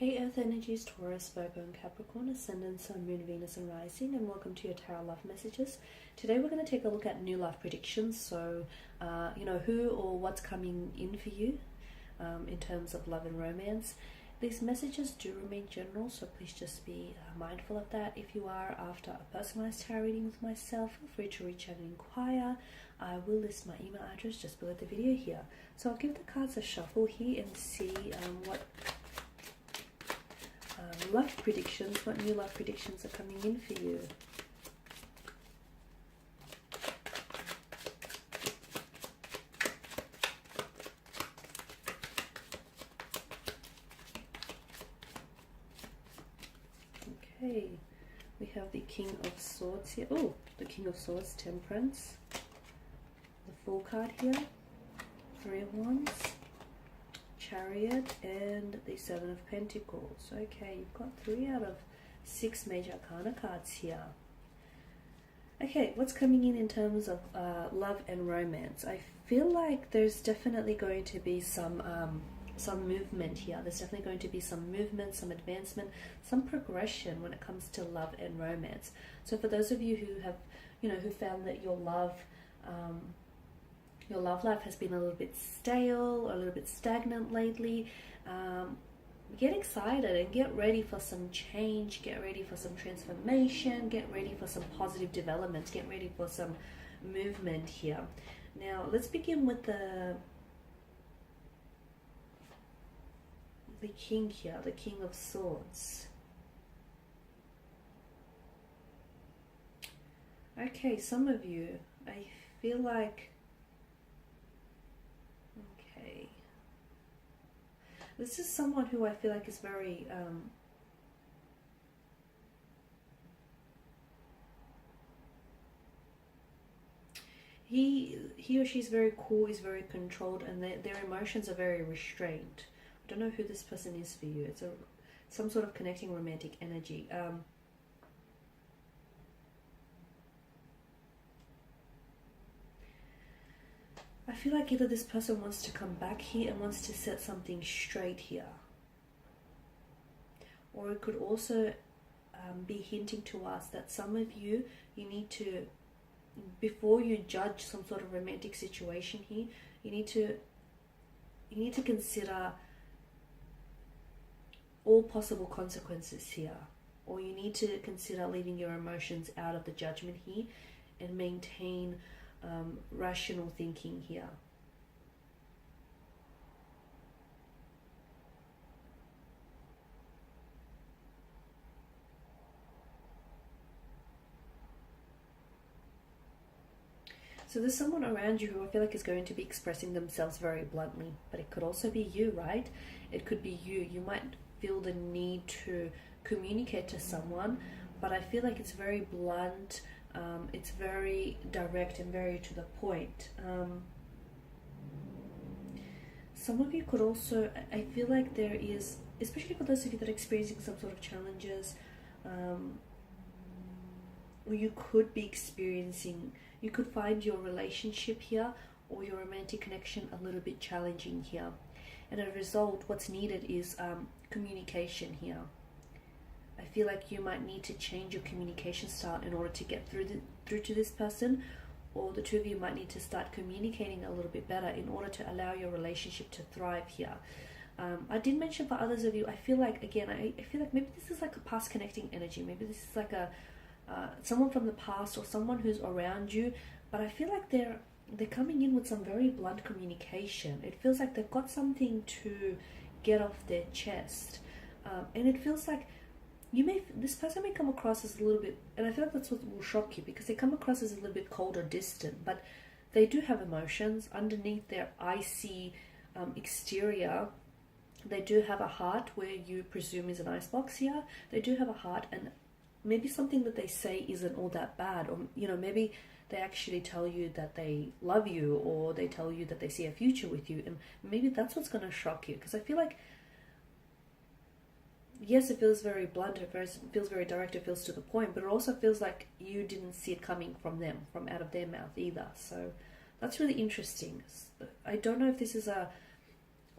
Hey Earth Energies, Taurus, Virgo and Capricorn, Ascendant, Sun, Moon, Venus and Rising, and welcome to your Tarot Love Messages. Today we're going to take a look at new love predictions, so who or what's coming in for you in terms of love and romance. These messages do remain general, so please just be mindful of that. If you are after a personalized tarot reading with myself, feel free to reach out and inquire. I will list my email address just below the video here. So I'll give the cards a shuffle here and see what new love predictions are coming in for you. Okay, we have the King of Swords here. Oh, the King of Swords, Temperance. The Fool card here, Three of Wands, Chariot, and the Seven of Pentacles. Okay, you've got 3 out of 6 major arcana cards here. Okay, what's coming in terms of love and romance? I feel like there's definitely going to be some movement here. There's definitely going to be some movement, some advancement, some progression when it comes to love and romance. So for those of you who have, who found that your love life has been a little bit stale or a little bit stagnant lately, get excited and get ready for some change, get ready for some transformation, get ready for some positive developments, get ready for some movement here. Now let's begin with the King here, the King of Swords. Okay, some of you, I feel like, this is someone who I feel like is very he or she's very cool, is very controlled, and their emotions are very restrained. I don't know who this person is for you. It's some sort of connecting romantic energy. I feel like either this person wants to come back here and wants to set something straight here, or it could also be hinting to us that some of you need to, before you judge some sort of romantic situation here, you need to consider all possible consequences here, or you need to consider leaving your emotions out of the judgment here and maintain rational thinking here. So there's someone around you who I feel like is going to be expressing themselves very bluntly, but it could also be you, right? It could be you. You might feel the need to communicate to someone, but I feel like it's very blunt. It's very direct and very to the point. Some of you could also, I feel like there is, especially for those of you that are experiencing some sort of challenges, or you could be experiencing, you could find your relationship here or your romantic connection a little bit challenging here. And as a result, what's needed is communication here. I feel like you might need to change your communication style in order to get through to this person, or the two of you might need to start communicating a little bit better in order to allow your relationship to thrive here. I did mention for others of you, I feel like, again, I feel like maybe this is like a past connecting energy. Maybe this is like a someone from the past or someone who's around you, but I feel like they're coming in with some very blunt communication. It feels like they've got something to get off their chest, and it feels like this person may come across as a little bit, and I feel like that's what will shock you, because they come across as a little bit cold or distant, but they do have emotions underneath their icy exterior. They do have a heart, where you presume is an icebox here. They do have a heart, and maybe something that they say isn't all that bad, or maybe they actually tell you that they love you, or they tell you that they see a future with you, and maybe that's what's going to shock you, because I feel like, yes, it feels very blunt, it feels very direct, it feels to the point, but it also feels like you didn't see it coming from them, from out of their mouth either. So that's really interesting. I don't know if this is a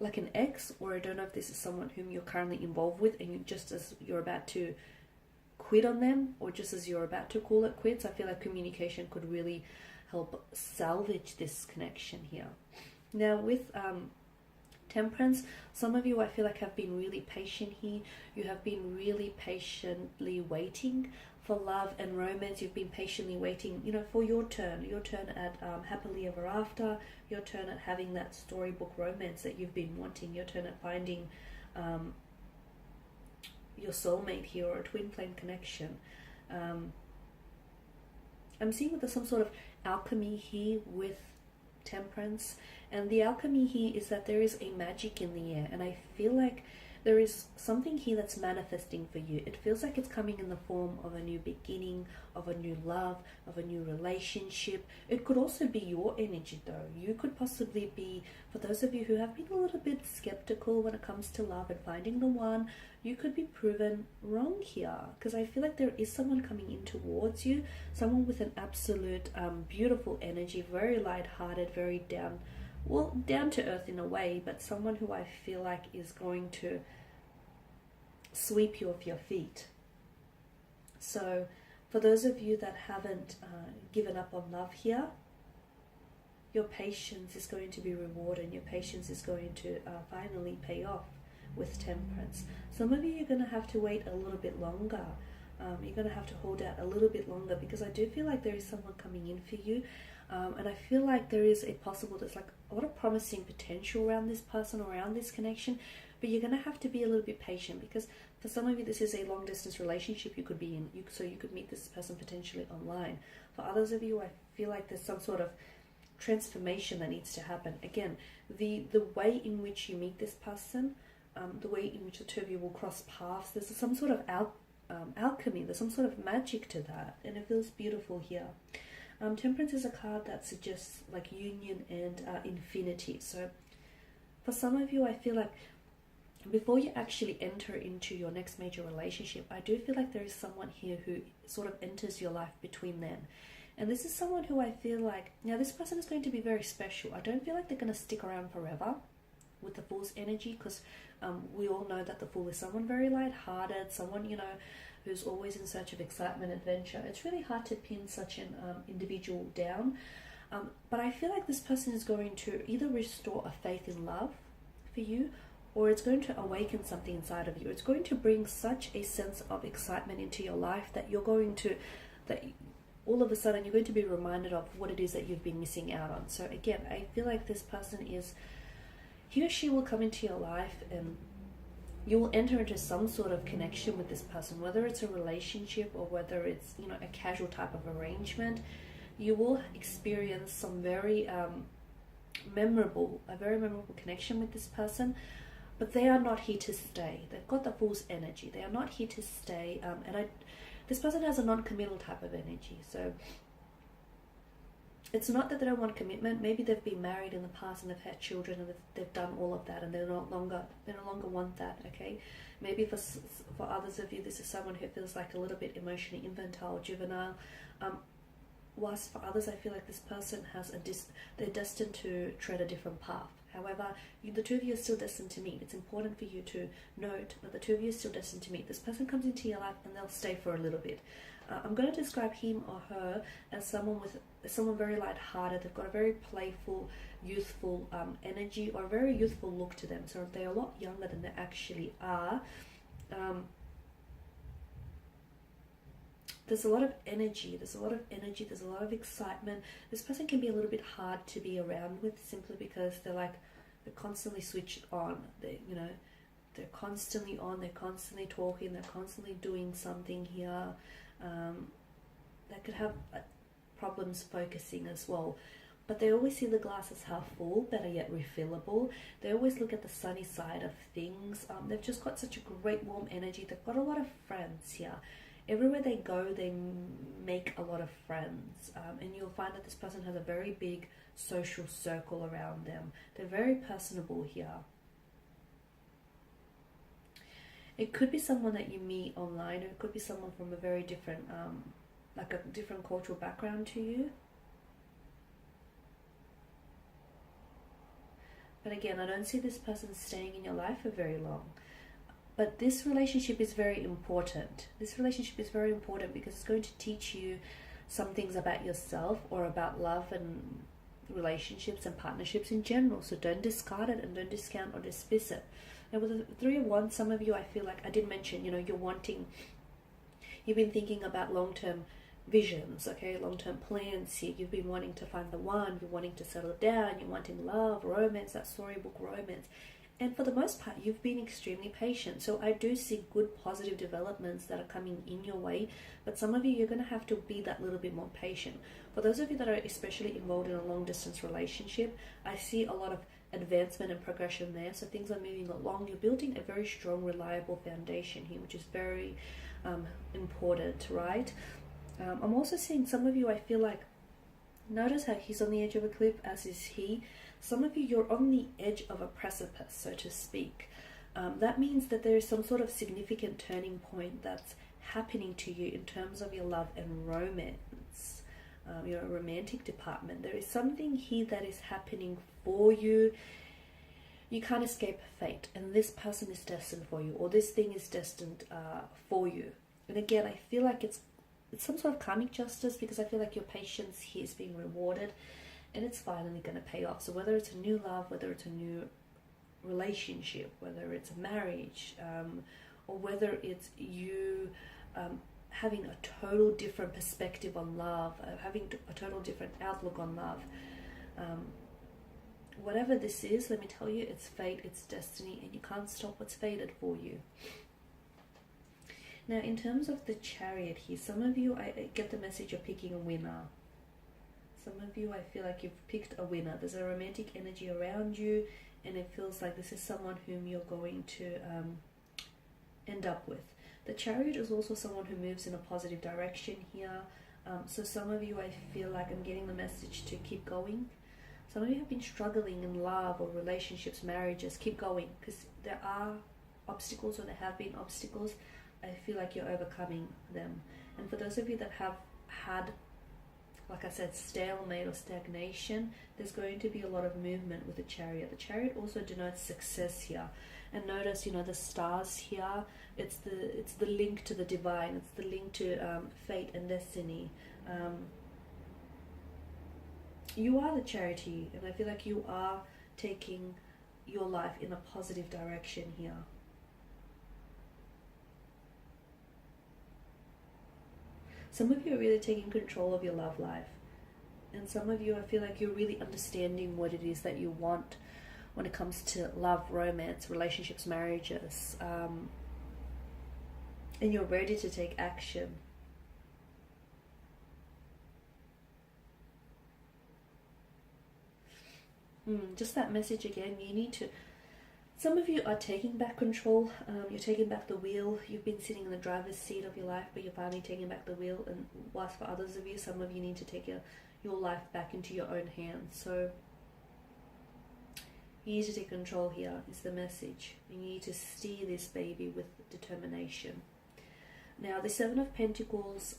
like an ex, or I don't know if this is someone whom you're currently involved with and you just as you're about to quit on them, or just as you're about to call it quits. I feel like communication could really help salvage this connection here. Now with Temperance, some of you I feel like have been really patient here. You have been really patiently waiting for love and romance. You've been patiently waiting, you know, for your turn at happily ever after, your turn at having that storybook romance that you've been wanting, your turn at finding your soulmate here, or a twin flame connection. I'm seeing that there's some sort of alchemy here with Temperance, and the alchemy here is that there is a magic in the air, and I feel like there is something here that's manifesting for you. It feels like it's coming in the form of a new beginning, of a new love, of a new relationship. It could also be your energy though. You could possibly be, for those of you who have been a little bit skeptical when it comes to love and finding the one, you could be proven wrong here, because I feel like there is someone coming in towards you, someone with an absolute beautiful energy, very light-hearted, very down to earth in a way, but someone who I feel like is going to sweep you off your feet. So for those of you that haven't given up on love here, your patience is going to be rewarded, and your patience is going to finally pay off with Temperance. Some of you are going to have to wait a little bit longer. You're going to have to hold out a little bit longer, because I do feel like there is someone coming in for you. And I feel like there is there's like a lot of promising potential around this person, around this connection, but you're going to have to be a little bit patient, because for some of you this is a long distance relationship you could be in, so you could meet this person potentially online. For others of you, I feel like there's some sort of transformation that needs to happen. Again, the way in which you meet this person, the way in which the two of you will cross paths, there's some sort of alchemy, there's some sort of magic to that, and it feels beautiful here. Temperance is a card that suggests like union and infinity. So for some of you, I feel like before you actually enter into your next major relationship, I do feel like there is someone here who sort of enters your life between them. And this is someone who I feel like, now this person is going to be very special. I don't feel like they're going to stick around forever with the Fool's energy, because we all know that the Fool is someone very light-hearted, someone, you know, who's always in search of excitement, adventure. It's really hard to pin such an individual down. But I feel like this person is going to either restore a faith in love for you, or it's going to awaken something inside of you. It's going to bring such a sense of excitement into your life that you're going to, that all of a sudden you're going to be reminded of what it is that you've been missing out on. So again, I feel like this person is, he or she will come into your life, and you will enter into some sort of connection with this person, whether it's a relationship or whether it's, you know, a casual type of arrangement. You will experience some very memorable connection with this person, but they are not here to stay. They've got the Fool's energy. They are not here to stay, this person has a non-committal type of energy. So it's not that they don't want commitment. Maybe they've been married in the past and they've had children and they've done all of that, and they no longer want that. Okay, maybe for others of you, this is someone who feels like a little bit emotionally infantile, juvenile. Whilst for others, I feel like this person has they're destined to tread a different path. However, the two of you are still destined to meet. It's important for you to note that the two of you are still destined to meet. This person comes into your life and they'll stay for a little bit. I'm going to describe him or her as someone very light-hearted. They've got a very playful, youthful energy, or a very youthful look to them. So they're a lot younger than they actually are. There's a lot of energy. There's a lot of excitement. This person can be a little bit hard to be around with, simply because they're constantly switched on. They're constantly on. They're constantly talking. They're constantly doing something here. They could have problems focusing as well, but they always see the glass as half full, better yet refillable. They always look at the sunny side of things. They've just got such a great warm energy. They've got a lot of friends here. Everywhere they go, they make a lot of friends, and you'll find that this person has a very big social circle around them. They're very personable here. It could be someone that you meet online, or it could be someone from a very different, like a different cultural background to you. But again, I don't see this person staying in your life for very long. But this relationship is very important. This relationship is very important because it's going to teach you some things about yourself or about love and relationships and partnerships in general. So don't discard it and don't discount or dismiss it. Now with the Three of Wands, some of you, I feel like I did mention, you've been thinking about long-term visions, okay, long-term plans here. You've been wanting to find the one, you're wanting to settle down, you're wanting love, romance, that storybook romance. And for the most part, you've been extremely patient. So I do see good positive developments that are coming in your way. But some of you, you're going to have to be that little bit more patient. For those of you that are especially involved in a long distance relationship, I see a lot of advancement and progression there. So things are moving along. You're building a very strong, reliable foundation here, which is very important, right? I'm also seeing some of you, I feel like, notice how he's on the edge of a cliff, as is he. Some of you, you're on the edge of a precipice, so to speak. That means that there is some sort of significant turning point that's happening to you in terms of your love and romance, your romantic department. There is something here that is happening for you. You can't escape fate, and this person is destined for you, or this thing is destined for you. And again, I feel like it's some sort of karmic justice, because I feel like your patience here is being rewarded. And it's finally going to pay off. So whether it's a new love, whether it's a new relationship, whether it's a marriage, or whether it's you having a total different perspective on love, having a total different outlook on love. Whatever this is, let me tell you, it's fate, it's destiny, and you can't stop what's fated for you. Now, in terms of the Chariot here, some of you, I get the message you're picking a winner. Some of you, I feel like you've picked a winner. There's a romantic energy around you, and it feels like this is someone whom you're going to end up with. The Chariot is also someone who moves in a positive direction here. So some of you, I feel like I'm getting the message to keep going. Some of you have been struggling in love or relationships, marriages. Keep going, because there are obstacles, or there have been obstacles. I feel like you're overcoming them. And for those of you that have had, like I said, stalemate or stagnation, there's going to be a lot of movement with the Chariot. The Chariot also denotes success here. And notice, the stars here, it's the link to the divine, it's the link to fate and destiny. You are the Charity, and I feel like you are taking your life in a positive direction here. Some of you are really taking control of your love life. And some of you, I feel like you're really understanding what it is that you want when it comes to love, romance, relationships, marriages. And you're ready to take action. Just that message again, you need to... Some of you are taking back control, you're taking back the wheel. You've been sitting in the driver's seat of your life, but you're finally taking back the wheel. And whilst for others of you, some of you need to take your life back into your own hands. So you need to take control here, is the message. You need to steer this baby with determination. Now, the Seven of Pentacles,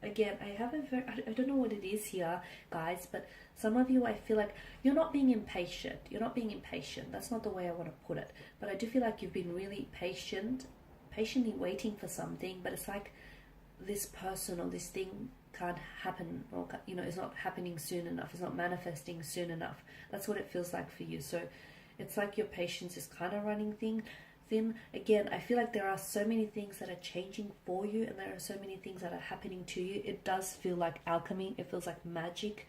again, I don't know what it is here, guys, but some of you, I feel like you're not being impatient. You're not being impatient. That's not the way I want to put it. But I do feel like you've been really patiently waiting for something, but it's like this person or this thing can't happen, or, it's not happening soon enough. It's not manifesting soon enough. That's what it feels like for you. So it's like your patience is kind of running thin. Again, I feel like there are so many things that are changing for you, and there are so many things that are happening to you. It does feel like alchemy. It feels like magic,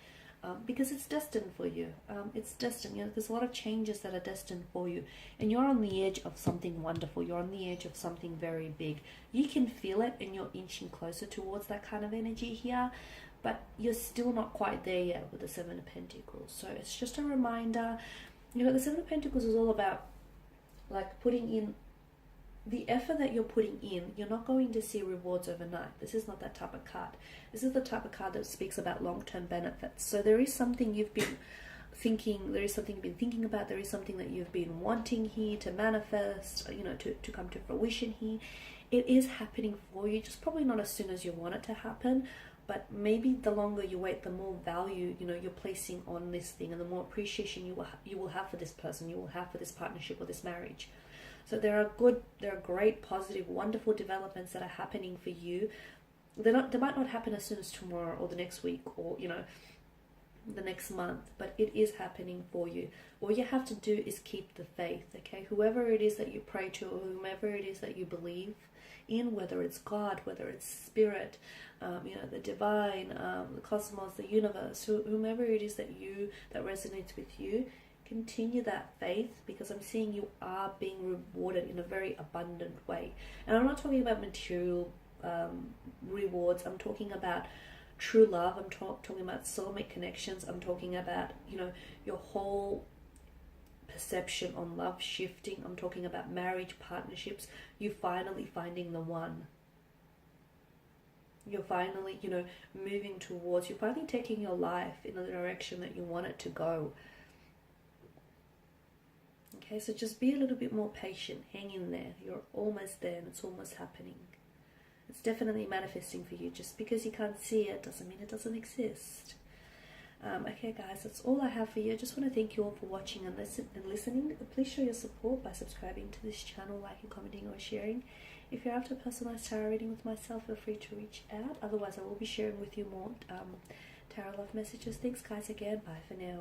because it's destined for you. It's destined. There's a lot of changes that are destined for you, and you're on the edge of something wonderful. You're on the edge of something very big. You can feel it, and you're inching closer towards that kind of energy here, but you're still not quite there yet with the Seven of Pentacles. So it's just a reminder. The Seven of Pentacles is all about like putting in the effort that you're putting in. You're not going to see rewards overnight. This is not that type of card. This is the type of card that speaks about long-term benefits. So there is something you've been thinking, there is something you've been thinking about, there is something that you've been wanting here to manifest, to come to fruition here. It is happening for you, just probably not as soon as you want it to happen, but maybe the longer you wait, the more value, you know, you're placing on this thing, and the more appreciation you will have for this person, you will have for this partnership or this marriage. So there are great, positive, wonderful developments that are happening for you. They might not happen as soon as tomorrow or the next week, or, you know, the next month, but it is happening for you. All you have to do is keep the faith, okay? Whoever it is that you pray to, or whomever it is that you believe in, whether it's God, whether it's spirit, you know, the divine, the cosmos, the universe, whomever it is that resonates with you, continue that faith, because I'm seeing you are being rewarded in a very abundant way. And I'm not talking about material rewards. I'm talking about true love. I'm talking about soulmate connections. I'm talking about, you know, your whole perception on love shifting. I'm talking about marriage, partnerships. You finally finding the one. You're finally, you know, moving towards, you're finally taking your life in the direction that you want it to go. Okay, so just be a little bit more patient. Hang in there. You're almost there, and it's almost happening. It's definitely manifesting for you. Just because you can't see it doesn't mean it doesn't exist. Okay, guys, that's all I have for you. I just want to thank you all for watching and listening. Please show your support by subscribing to this channel, liking, commenting, or sharing. If you're after a personalized tarot reading with myself, feel free to reach out. Otherwise, I will be sharing with you more tarot love messages. Thanks, guys, again. Bye for now.